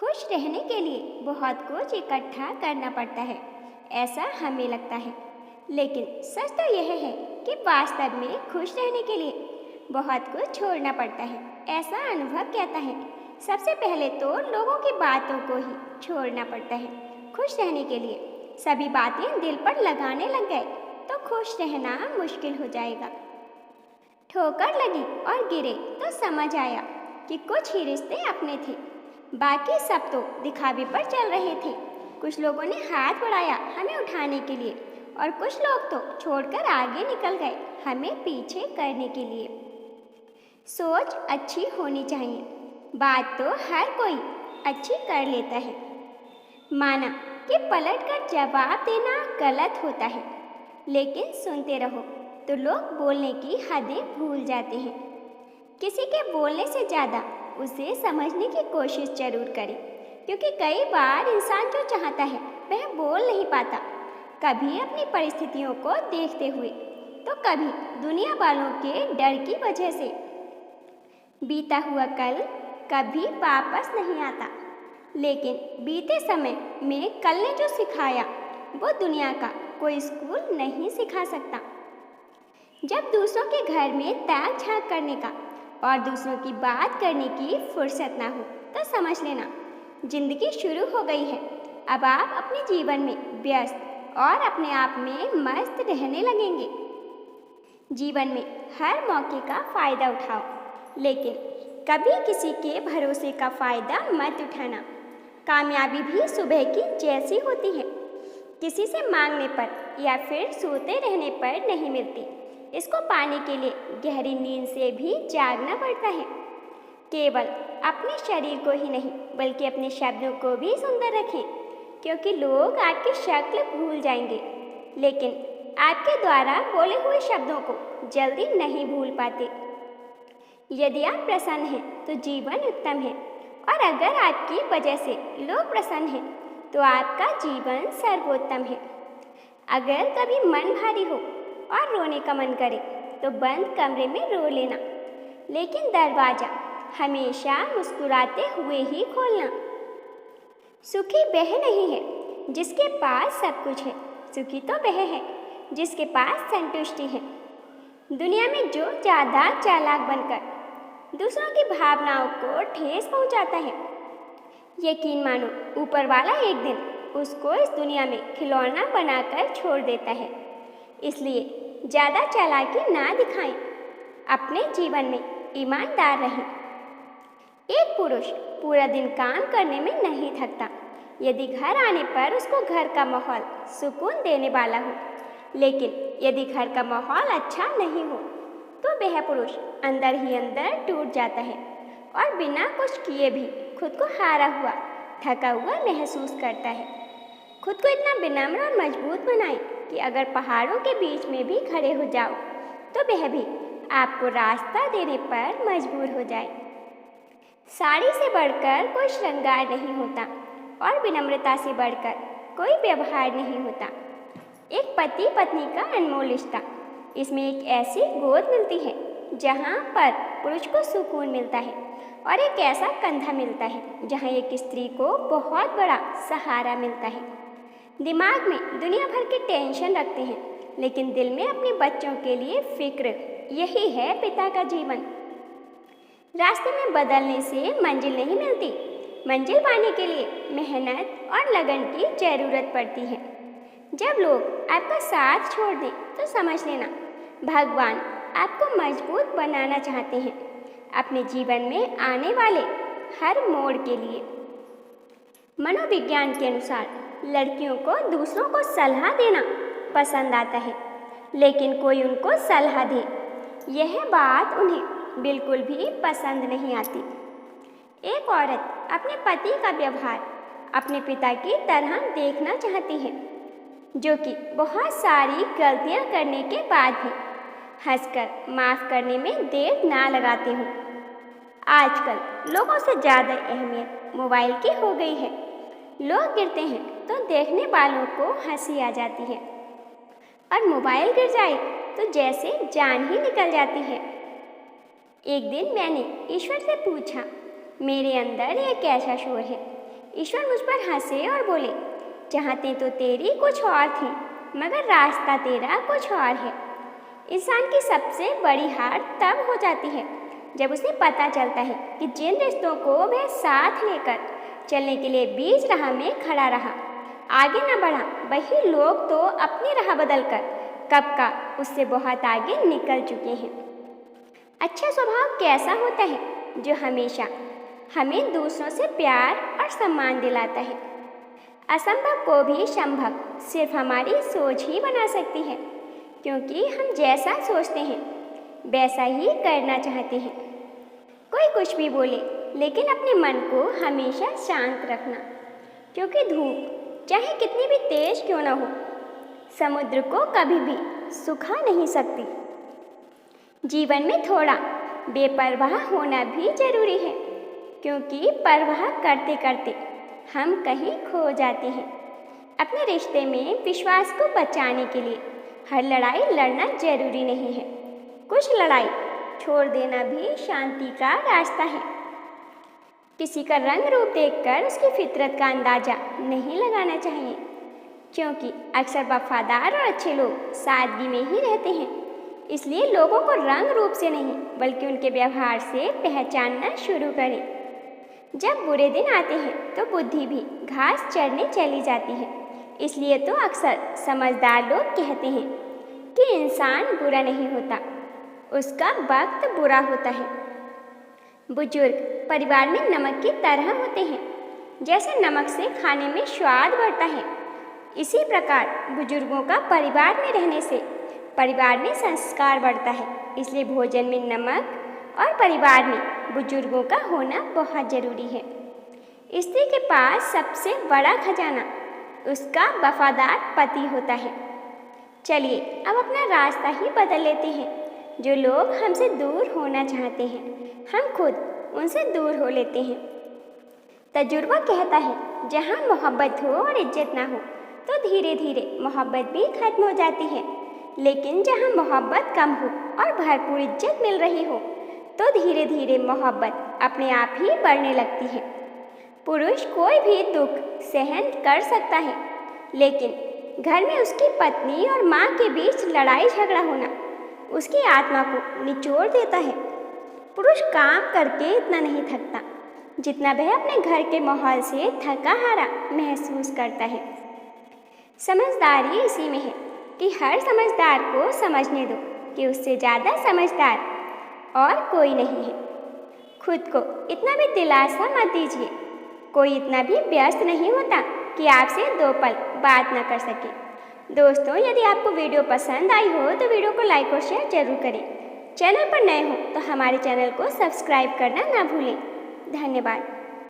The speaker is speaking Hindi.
खुश रहने के लिए बहुत कुछ इकट्ठा करना पड़ता है, ऐसा हमें लगता है। लेकिन सच तो यह है कि वास्तव में खुश रहने के लिए बहुत कुछ छोड़ना पड़ता है, ऐसा अनुभव कहता है। सबसे पहले तो लोगों की बातों को ही छोड़ना पड़ता है। खुश रहने के लिए सभी बातें दिल पर लगाने लग गए तो खुश रहना मुश्किल हो जाएगा। ठोकर लगी और गिरे तो समझ आया कि कुछ ही रिश्ते अपने थे, बाकी सब तो दिखावे पर चल रहे थे। कुछ लोगों ने हाथ बढ़ाया हमें उठाने के लिए और कुछ लोग तो छोड़कर आगे निकल गए हमें पीछे करने के लिए। सोच अच्छी होनी चाहिए, बात तो हर कोई अच्छी कर लेता है। माना कि पलटकर जवाब देना गलत होता है, लेकिन सुनते रहो तो लोग बोलने की हदें भूल जाते हैं। किसी के बोलने से ज़्यादा उसे समझने की कोशिश जरूर करें, क्योंकि कई बार इंसान जो चाहता है वह बोल नहीं पाता, कभी अपनी परिस्थितियों को देखते हुए तो कभी दुनिया वालों के डर की वजह से। बीता हुआ कल कभी वापस नहीं आता, लेकिन बीते समय में कल ने जो सिखाया वो दुनिया का कोई स्कूल नहीं सिखा सकता। जब दूसरों के घर में ताक झांक करने का और दूसरों की बात करने की फुर्सत ना हो तो समझ लेना जिंदगी शुरू हो गई है। अब आप अपने जीवन में व्यस्त और अपने आप में मस्त रहने लगेंगे। जीवन में हर मौके का फ़ायदा उठाओ, लेकिन कभी किसी के भरोसे का फ़ायदा मत उठाना। कामयाबी भी सुबह की जैसी होती है, किसी से मांगने पर या फिर सोते रहने पर नहीं मिलती। इसको पाने के लिए गहरी नींद से भी जागना पड़ता है। केवल अपने शरीर को ही नहीं बल्कि अपने शब्दों को भी सुंदर रखें, क्योंकि लोग आपकी शक्ल भूल जाएंगे, लेकिन आपके द्वारा बोले हुए शब्दों को जल्दी नहीं भूल पाते। यदि आप प्रसन्न हैं तो जीवन उत्तम है, और अगर आपकी वजह से लोग प्रसन्न हैं तो आपका जीवन सर्वोत्तम है। अगर कभी मन भारी हो और रोने का मन करे तो बंद कमरे में रो लेना, लेकिन दरवाज़ा हमेशा मुस्कुराते हुए ही खोलना। सुखी वह नहीं है जिसके पास सब कुछ है, सुखी तो वह है जिसके पास संतुष्टि है। दुनिया में जो ज़्यादा चालाक बनकर दूसरों की भावनाओं को ठेस पहुंचाता है, यकीन मानो ऊपर वाला एक दिन उसको इस दुनिया में खिलौना बनाकर छोड़ देता है। इसलिए ज़्यादा चालाकी ना दिखाएं, अपने जीवन में ईमानदार रहें। एक पुरुष पूरा दिन काम करने में नहीं थकता, यदि घर आने पर उसको घर का माहौल सुकून देने वाला हो। लेकिन यदि घर का माहौल अच्छा नहीं हो तो वह पुरुष अंदर ही अंदर टूट जाता है और बिना कुछ किए भी खुद को हारा हुआ, थका हुआ महसूस करता है। खुद को इतना विनम्र और मजबूत बनाएं कि अगर पहाड़ों के बीच में भी खड़े हो जाओ तो वह भी आपको रास्ता देने पर मजबूर हो जाए। साड़ी से बढ़कर कोई श्रृंगार नहीं होता और विनम्रता से बढ़कर कोई व्यवहार नहीं होता। एक पति पत्नी का अनमोल रिश्ता, इसमें एक ऐसी गोद मिलती है जहाँ पर पुरुष को सुकून मिलता है, और एक ऐसा कंधा मिलता है जहाँ एक स्त्री को बहुत बड़ा सहारा मिलता है। दिमाग में दुनिया भर के टेंशन रखते हैं, लेकिन दिल में अपने बच्चों के लिए फिक्र, यही है पिता का जीवन। रास्ते में बदलने से मंजिल नहीं मिलती, मंजिल पाने के लिए मेहनत और लगन की जरूरत पड़ती है। जब लोग आपका साथ छोड़ दें तो समझ लेना भगवान आपको मजबूत बनाना चाहते हैं, अपने जीवन में आने वाले हर मोड़ के लिए। मनोविज्ञान के अनुसार लड़कियों को दूसरों को सलाह देना पसंद आता है, लेकिन कोई उनको सलाह दे यह बात उन्हें बिल्कुल भी पसंद नहीं आती। एक औरत अपने पति का व्यवहार अपने पिता की तरह देखना चाहती है, जो कि बहुत सारी गलतियां करने के बाद भी हंसकर माफ़ करने में देर ना लगाते हो। आजकल लोगों से ज़्यादा अहमियत मोबाइल की हो गई है। लोग गिरते हैं तो देखने वालों को हंसी आ जाती है, और मोबाइल गिर जाए तो जैसे जान ही निकल जाती है। एक दिन मैंने ईश्वर से पूछा, मेरे अंदर एक ऐसा शोर है ईश्वर मुझ पर हंसे और बोले, चाहते तो तेरी कुछ और थी, मगर रास्ता तेरा कुछ और है। इंसान की सबसे बड़ी हार तब हो जाती है जब उसे पता चलता है कि जिन रिश्तों को वह साथ लेकर चलने के लिए बीच राह में खड़ा रहा, आगे न बढ़ा, वही लोग तो अपनी राह बदलकर कब का उससे बहुत आगे निकल चुके हैं। अच्छा स्वभाव कैसा होता है? जो हमेशा हमें दूसरों से प्यार और सम्मान दिलाता है। असंभव को भी संभव सिर्फ हमारी सोच ही बना सकती है, क्योंकि हम जैसा सोचते हैं वैसा ही करना चाहते हैं। कोई कुछ भी बोले, लेकिन अपने मन को हमेशा शांत रखना, क्योंकि धूप चाहे कितनी भी तेज क्यों न हो, समुद्र को कभी भी सुखा नहीं सकती। जीवन में थोड़ा बेपरवाह होना भी जरूरी है, क्योंकि परवाह करते करते हम कहीं खो जाते हैं। अपने रिश्ते में विश्वास को बचाने के लिए हर लड़ाई लड़ना जरूरी नहीं है। कुछ लड़ाई छोड़ देना भी शांति का रास्ता है। किसी का रंग रूप देखकर उसकी फितरत का अंदाजा नहीं लगाना चाहिए, क्योंकि अक्सर वफादार और अच्छे लोग सादगी में ही रहते हैं। इसलिए लोगों को रंग रूप से नहीं बल्कि उनके व्यवहार से पहचानना शुरू करें। जब बुरे दिन आते हैं तो बुद्धि भी घास चरने चली जाती है। इसलिए तो अक्सर समझदार लोग कहते हैं कि इंसान बुरा नहीं होता, उसका वक्त बुरा होता है। बुजुर्ग परिवार में नमक की तरह होते हैं। जैसे नमक से खाने में स्वाद बढ़ता है, इसी प्रकार बुजुर्गों का परिवार में रहने से परिवार में संस्कार बढ़ता है। इसलिए भोजन में नमक और परिवार में बुजुर्गों का होना बहुत जरूरी है। स्त्री के पास सबसे बड़ा खजाना उसका वफादार पति होता है। चलिए अब अपना रास्ता ही बदल लेते हैं। जो लोग हमसे दूर होना चाहते हैं, हम खुद उनसे दूर हो लेते हैं। तजुर्बा कहता है, जहाँ मोहब्बत हो और इज्जत ना हो तो धीरे धीरे मोहब्बत भी खत्म हो जाती है, लेकिन जहाँ मोहब्बत कम हो और भरपूर इज्जत मिल रही हो तो धीरे धीरे मोहब्बत अपने आप ही बढ़ने लगती है। पुरुष कोई भी दुख सहन कर सकता है, लेकिन घर में उसकी पत्नी और माँ के बीच लड़ाई झगड़ा होना उसकी आत्मा को निचोड़ देता है। पुरुष काम करके इतना नहीं थकता जितना वह अपने घर के माहौल से थका हारा महसूस करता है। समझदारी इसी में है कि हर समझदार को समझने दो कि उससे ज़्यादा समझदार और कोई नहीं है। खुद को इतना भी दिलासा मत दीजिए, कोई इतना भी व्यस्त नहीं होता कि आपसे 2 पल बात न कर सके। दोस्तों, यदि आपको वीडियो पसंद आई हो तो वीडियो को लाइक और शेयर जरूर करें। चैनल पर नए हो तो हमारे चैनल को सब्सक्राइब करना ना भूलें। धन्यवाद।